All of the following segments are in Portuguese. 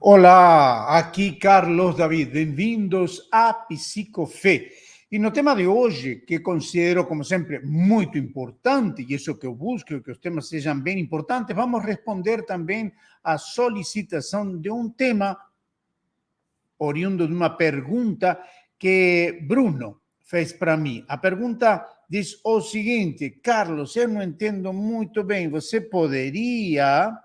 Olá, aqui Carlos David, bem-vindos a Psicofé. E no tema de hoje, que considero, como sempre, muito importante, e isso que eu busco, que os temas sejam bem importantes, vamos responder também à solicitação de um tema oriundo de uma pergunta que Bruno fez para mim. A pergunta diz o seguinte: Carlos, eu não entendo muito bem, você poderia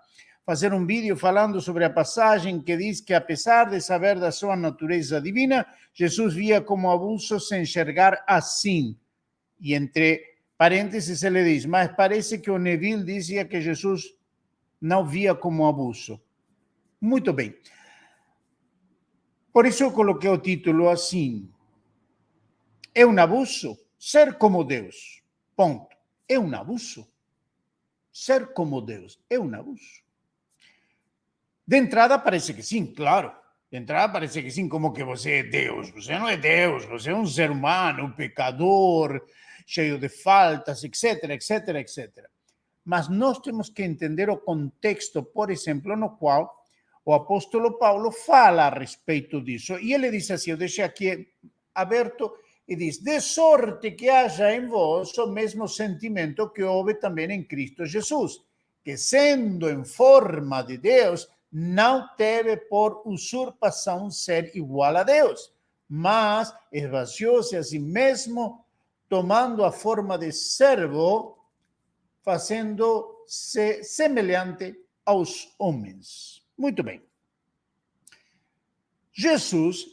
fazer um vídeo falando sobre a passagem que diz que, apesar de saber da sua natureza divina, Jesus via como abuso se enxergar assim. E entre parênteses ele diz, mas parece que o Neville dizia que Jesus não via como abuso. Muito bem. Por isso eu coloquei o título assim. É um abuso ser como Deus. Ponto. É um abuso. Ser como Deus é um abuso. De entrada parece que sim, claro. De entrada parece que sim, como que você é Deus. Você não é Deus, você é um ser humano, um pecador, cheio de faltas, etc, etc, etc. Mas nós temos que entender o contexto, por exemplo, no qual o apóstolo Paulo fala a respeito disso. E ele diz assim, eu deixei aqui aberto, e diz, de sorte que haja em vós o mesmo sentimento que houve também em Cristo Jesus, que sendo em forma de Deus, não teve por usurpação ser igual a Deus, mas esvaziou-se a si mesmo, tomando a forma de servo, fazendo-se semelhante aos homens. Muito bem. Jesus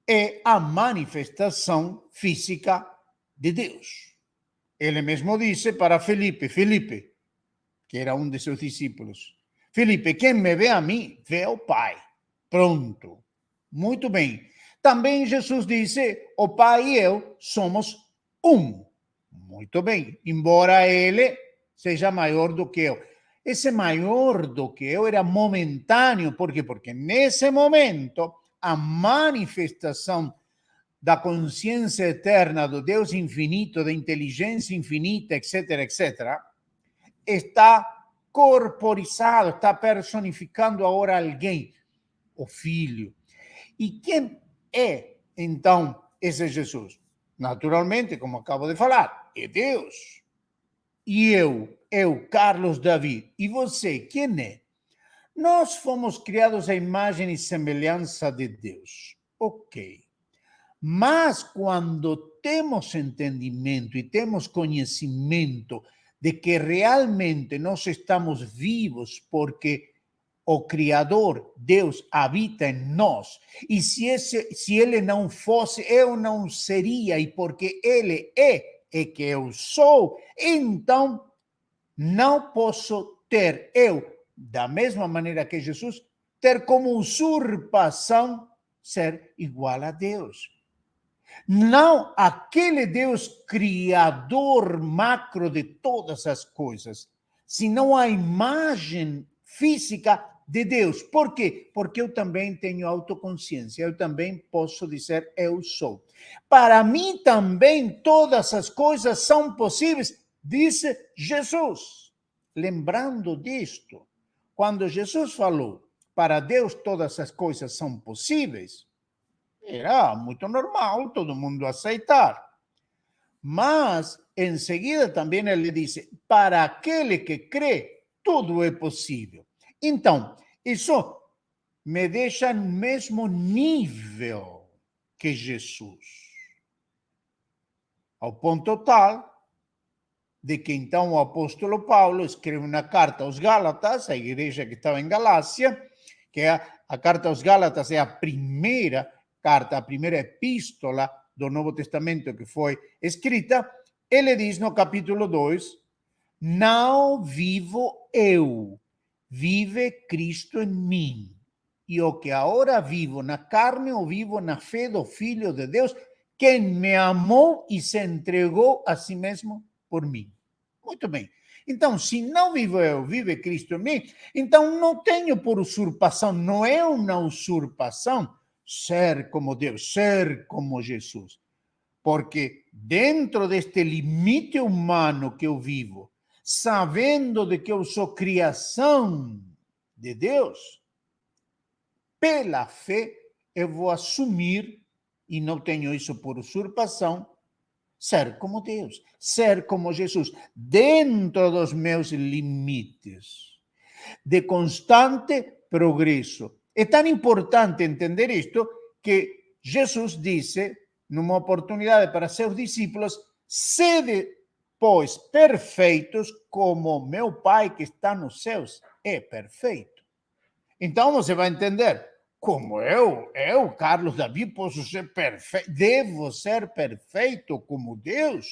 é a manifestação física de Deus. Ele mesmo disse para Felipe, que era um de seus discípulos, Felipe, quem me vê a mim, vê ao Pai. Pronto. Muito bem. Também Jesus disse, o Pai e eu somos um. Muito bem. Embora ele seja maior do que eu. Esse maior do que eu era momentâneo. Por quê? Porque nesse momento, a manifestação da consciência eterna do Deus infinito, da inteligência infinita, etc., etc., está corporizado, está personificando agora alguém, o Filho. E quem é, então, esse Jesus? Naturalmente, como acabo de falar, é Deus. E eu, Carlos David, e você, quem é? Nós fomos criados à imagem e semelhança de Deus. Ok. Mas quando temos entendimento e temos conhecimento de que realmente nós estamos vivos porque o Criador, Deus, habita em nós. E se ele não fosse, eu não seria. E porque ele é que eu sou, então não posso ter eu, da mesma maneira que Jesus, ter como usurpação ser igual a Deus. Não aquele Deus criador macro de todas as coisas, senão a imagem física de Deus. Por quê? Porque eu também tenho autoconsciência, eu também posso dizer eu sou. Para mim também todas as coisas são possíveis, disse Jesus. Lembrando disto, quando Jesus falou, para Deus todas as coisas são possíveis, era muito normal todo mundo aceitar. Mas, em seguida, também ele disse, para aquele que crê, tudo é possível. Então, isso me deixa no mesmo nível que Jesus. Ao ponto tal de que então o apóstolo Paulo escreve uma carta aos Gálatas, a igreja que estava em Galácia, que a carta aos Gálatas é a primeira carta, a primeira epístola do Novo Testamento que foi escrita. Ele diz no capítulo 2, não vivo eu, vive Cristo em mim. E o que agora vivo na carne, o vivo na fé do Filho de Deus, quem me amou e se entregou a si mesmo por mim. Muito bem. Então, se não vivo eu, vive Cristo em mim, então não tenho por usurpação, não é uma usurpação ser como Deus, ser como Jesus. Porque dentro deste limite humano que eu vivo, sabendo de que eu sou criação de Deus, pela fé, eu vou assumir, e não tenho isso por usurpação, ser como Deus, ser como Jesus, dentro dos meus limites, de constante progresso. É tão importante entender isto que Jesus disse, numa oportunidade para seus discípulos, sede, pois, perfeitos como meu Pai que está nos céus é perfeito. Então você vai entender, como eu, Carlos Davi, posso ser perfeito, devo ser perfeito como Deus?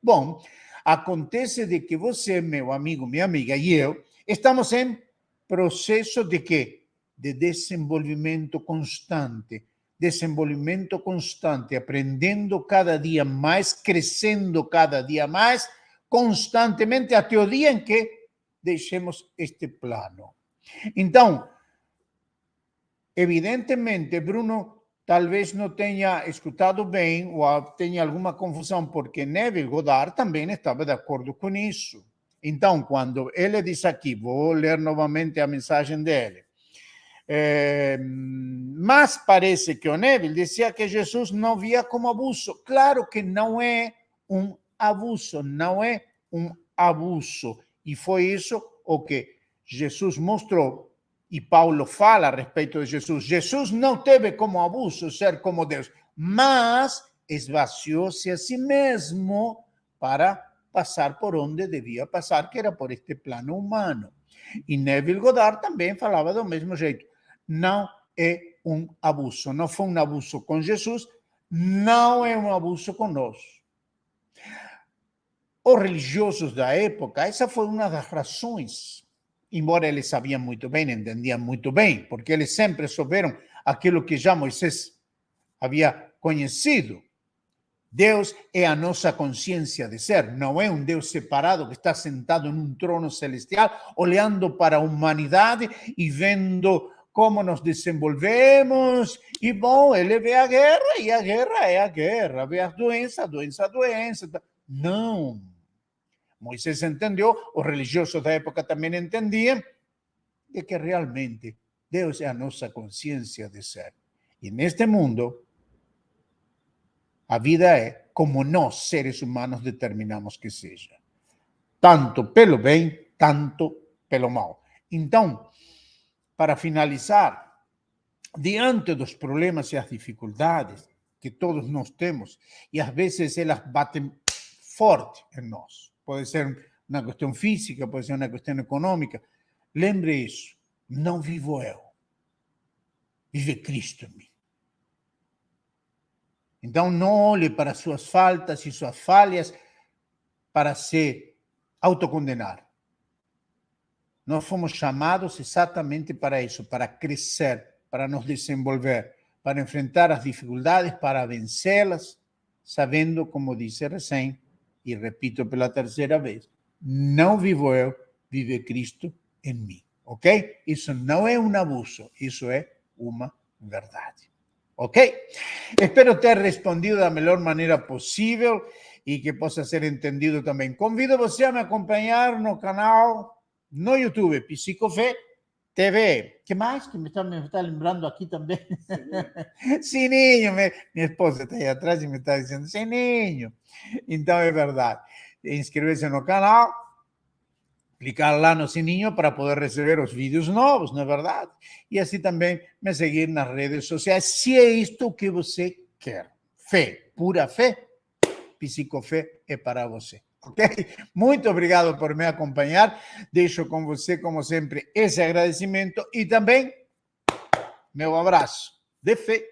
Bom, acontece de que você, meu amigo, minha amiga, e eu, estamos em processo de quê? De desenvolvimento constante, aprendendo cada dia mais, crescendo cada dia mais, constantemente, até o dia em que deixemos este plano. Então, evidentemente, Bruno talvez não tenha escutado bem ou tenha alguma confusão, porque Neville Goddard também estava de acordo com isso. Então, quando ele diz aqui, vou ler novamente a mensagem dele, mas parece que o Neville dizia que Jesus não via como abuso. Claro que não é um abuso, não é um abuso. E foi isso o que Jesus mostrou. E Paulo fala a respeito de Jesus. Jesus não teve como abuso ser como Deus, mas esvaziou-se a si mesmo para passar por onde devia passar, que era por este plano humano. E Neville Goddard também falava do mesmo jeito. Não é um abuso. Não foi um abuso com Jesus, não é um abuso conosco. Os religiosos da época, essa foi uma das razões, embora eles sabiam muito bem, entendiam muito bem, porque eles sempre souberam aquilo que já Moisés havia conhecido. Deus é a nossa consciência de ser, não é um Deus separado que está sentado em um trono celestial, olhando para a humanidade e vendo como nos desenvolvemos, e bom, ele vê a guerra, e a guerra é a guerra, vê as doenças, doença. Não. Moisés entendeu, os religiosos da época também entendiam, de que realmente Deus é a nossa consciência de ser. E neste mundo, a vida é como nós, seres humanos, determinamos que seja. Tanto pelo bem, tanto pelo mal. Então, para finalizar, diante dos problemas e as dificuldades que todos nós temos, e às vezes elas batem forte em nós, pode ser uma questão física, pode ser uma questão econômica, lembre isso, não vivo eu, vive Cristo em mim. Então não olhe para suas faltas e suas falhas para se autocondenar. Nós fomos chamados exatamente para isso, para crescer, para nos desenvolver, para enfrentar as dificuldades, para vencê-las, sabendo, como disse recém, e repito pela terceira vez, não vivo eu, vive Cristo em mim, ok? Isso não é um abuso, isso é uma verdade, ok? Espero ter respondido da melhor maneira possível e que possa ser entendido também. Convido você a me acompanhar no canal no YouTube, Psicofé TV. Que mais que me está lembrando aqui também? Sininho. Minha esposa está aí atrás e me está dizendo sininho. Então é verdade. Inscrever-se no canal, clicar lá no sininho para poder receber os vídeos novos, não é verdade? E assim também me seguir nas redes sociais, se é isto que você quer. Fé, pura fé, Psicofé é para você. Ok? Muito obrigado por me acompanhar. Deixo com você, como sempre, esse agradecimento e também meu abraço de fé.